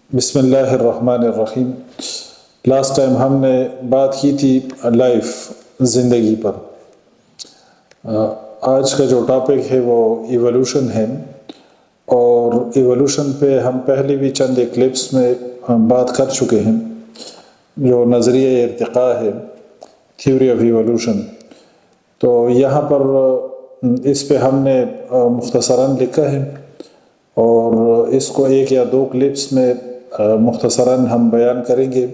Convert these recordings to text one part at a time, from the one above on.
بسم اللہ الرحمن الرحیم۔ لاسٹ ٹائم ہم نے بات کی تھی لائف، زندگی پر۔ آج کا جو ٹاپک ہے وہ ایولوشن ہے، اور ایولوشن پہ ہم پہلے بھی چند کلپس میں بات کر چکے ہیں، جو نظریہ ارتقاء ہے، تھیوری آف ایولوشن۔ تو یہاں پر اس پہ ہم نے مختصراً لکھا ہے، اور اس کو ایک یا دو کلپس میں مختصراً ہم بیان کریں گے،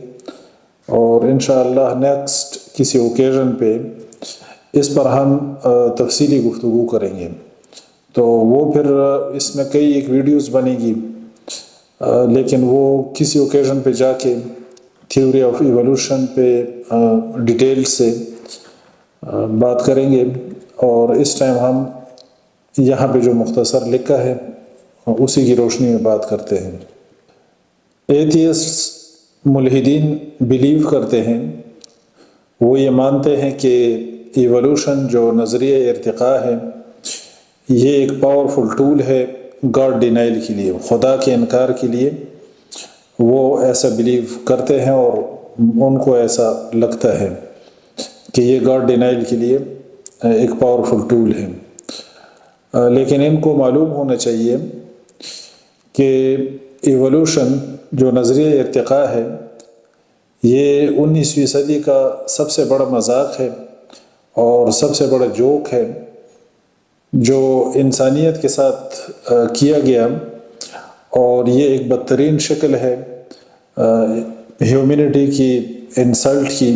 اور انشاءاللہ نیکسٹ کسی اوکیزن پہ اس پر ہم تفصیلی گفتگو کریں گے۔ تو وہ پھر اس میں کئی ایک ویڈیوز بنے گی، لیکن وہ کسی اوکیزن پہ جا کے تھیوری آف ایولوشن پہ ڈیٹیل سے بات کریں گے، اور اس ٹائم ہم یہاں پہ جو مختصر لکھا ہے اسی کی روشنی میں بات کرتے ہیں۔ ایتھیسٹ ملحدین بیلیو کرتے ہیں، وہ یہ مانتے ہیں کہ ایولوشن جو نظریہ ارتقاء ہے یہ ایک پاورفل ٹول ہے گاڈ ڈینائل کے لیے، خدا کے انکار کے لیے۔ وہ ایسا بیلیو کرتے ہیں اور ان کو ایسا لگتا ہے کہ یہ گاڈ ڈینائل کے لیے ایک پاورفل ٹول ہے، لیکن ان کو معلوم ہونا چاہیے کہ ایولوشن جو نظریہ ارتقاء ہے یہ 19ویں صدی کا سب سے بڑا مذاق ہے اور سب سے بڑا جوک ہے جو انسانیت کے ساتھ کیا گیا، اور یہ ایک بدترین شکل ہے ہیومینٹی کی، انسلٹ کی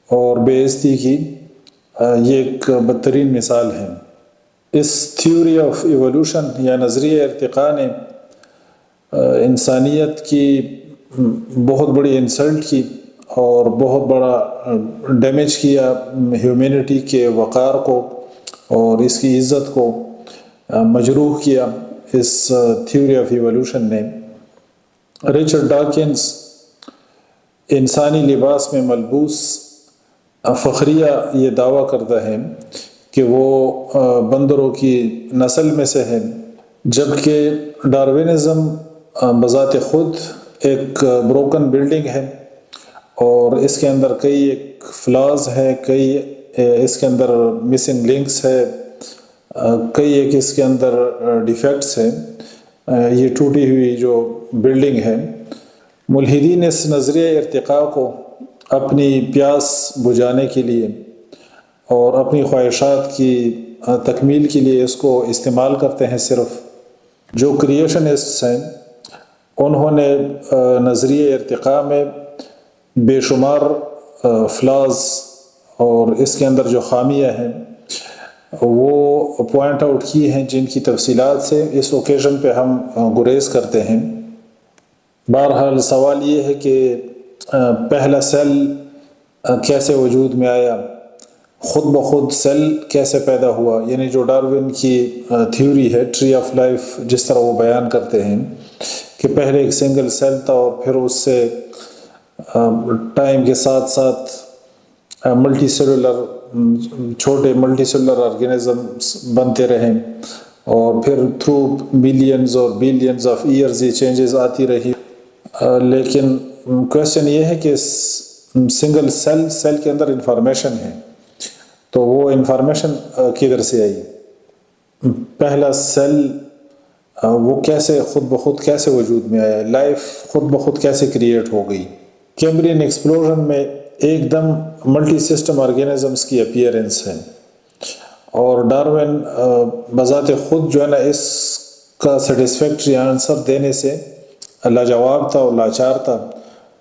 اور بے عزتی کی۔ یہ ایک بدترین مثال ہے۔ اس تھیوری آف ایولوشن یا نظریہ ارتقاء نے انسانیت کی بہت بڑی انسلٹ کی اور بہت بڑا ڈیمیج کیا ہیومینٹی کے وقار کو اور اس کی عزت کو مجروح کیا اس تھیوری آف ایولوشن نے۔ رچرڈ ڈاکنز انسانی لباس میں ملبوس فخریہ یہ دعویٰ کرتا ہے کہ وہ بندروں کی نسل میں سے ہے، جبکہ ڈاروینزم بذات خود ایک بروکن بلڈنگ ہے، اور اس کے اندر کئی ایک فلاز ہیں، کئی اس کے اندر مسنگ لنکس ہے، کئی ایک اس کے اندر ڈیفیکٹس ہیں۔ یہ ٹوٹی ہوئی جو بلڈنگ ہے، ملحدین اس نظریہ ارتقاء کو اپنی پیاس بجھانے کے لیے اور اپنی خواہشات کی تکمیل کے لیے اس کو استعمال کرتے ہیں۔ صرف جو کریشنسٹس ہیں انہوں نے نظریہ ارتقاء میں بے شمار فلاز اور اس کے اندر جو خامیاں ہیں وہ پوائنٹ آؤٹ کی ہیں، جن کی تفصیلات سے اس اوکیزن پہ ہم گریز کرتے ہیں۔ بہرحال سوال یہ ہے کہ پہلا سیل کیسے وجود میں آیا، خود بخود سیل کیسے پیدا ہوا، یعنی جو ڈاروین کی تھیوری ہے ٹری آف لائف، جس طرح وہ بیان کرتے ہیں کہ پہلے ایک سنگل سیل تھا اور پھر اس سے ٹائم کے ساتھ ساتھ ملٹی سیلولر، چھوٹے ملٹی سیلولر آرگینزمز بنتے رہیں، اور پھر تھرو ملینز اور بلینز آف ایئرز یہ چینجز آتی رہی۔ لیکن کویسچن یہ ہے کہ سنگل سیل کے اندر انفارمیشن ہے، تو وہ انفارمیشن کدھر سے آئی؟ پہلا سیل وہ کیسے خود بخود کیسے وجود میں آیا، لائف خود بخود کیسے کریٹ ہو گئی؟ کیمبرین ایکسپلوژن میں ایک دم ملٹی سسٹم آرگینزمز کی اپیئرنس ہے، اور ڈاروین بذات خود جو ہے نا اس کا سیٹسفیکٹری آنسر دینے سے لاجواب تھا اور لاچار تھا۔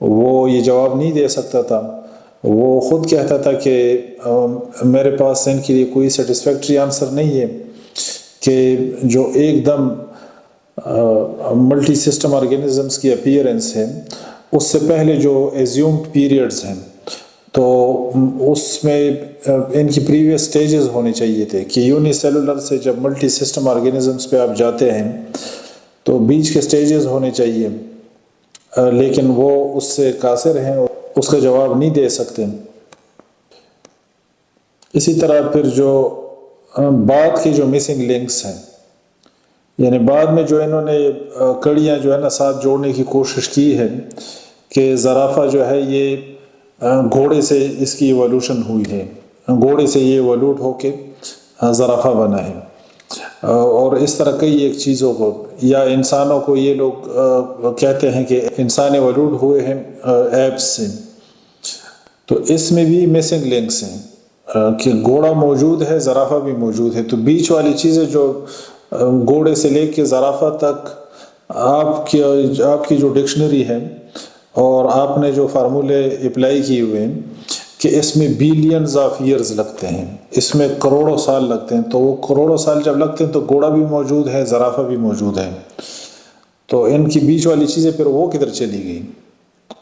وہ یہ جواب نہیں دے سکتا تھا۔ وہ خود کہتا تھا کہ میرے پاس ان کے لیے کوئی سیٹسفیکٹری آنسر نہیں ہے کہ جو ایک دم ملٹی سسٹم آرگینزمز کی اپیئرنس ہے اس سے پہلے جو ایزیومڈ پیریڈز ہیں، تو اس میں ان کی پریویس سٹیجز ہونے چاہیے تھے کہ یونی سیلولر سے جب ملٹی سسٹم آرگینزمز پہ آپ جاتے ہیں تو بیچ کے سٹیجز ہونے چاہیے، لیکن وہ اس سے قاصر ہیں، اس کا جواب نہیں دے سکتے۔ اسی طرح پھر جو بعد کی جو مسنگ لنکس ہیں، یعنی بعد میں جو انہوں نے کڑیاں جو ہے نا ساتھ جوڑنے کی کوشش کی ہے کہ زرافہ جو ہے یہ گھوڑے سے اس کی ایوولوشن ہوئی ہے، گھوڑے سے یہ ایوولوٹ ہو کے زرافہ بنا ہے، اور اس طرح کئی ایک چیزوں کو، یا انسانوں کو یہ لوگ کہتے ہیں کہ انسان ایوولوٹ ہوئے ہیں ایپس سے، تو اس میں بھی مسنگ لنکس ہیں کہ گھوڑا موجود ہے، زرافہ بھی موجود ہے، تو بیچ والی چیزیں جو گھوڑے سے لے کے زرافہ تک آپ کی جو ڈکشنری ہے اور آپ نے جو فارمولے اپلائی کیے ہوئے ہیں کہ اس میں بلینز آف ایئرز لگتے ہیں، اس میں کروڑوں سال لگتے ہیں، تو وہ کروڑوں سال جب لگتے ہیں تو گھوڑا بھی موجود ہے، زرافہ بھی موجود ہے، تو ان کی بیچ والی چیزیں پھر وہ کدھر چلی گئی؟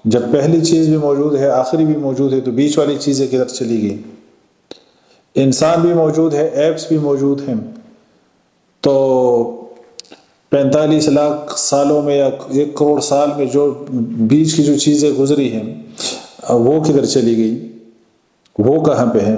جب پہلی چیز بھی موجود ہے، آخری بھی موجود ہے، تو بیچ والی چیزیں کدھر چلی گئی؟ انسان بھی موجود ہے، ایپس بھی موجود ہیں، تو 45 لاکھ سالوں میں یا 1 کروڑ سال میں جو بیچ کی جو چیزیں گزری ہیں وہ کدھر چلی گئی؟ وہ کہاں پہ ہیں؟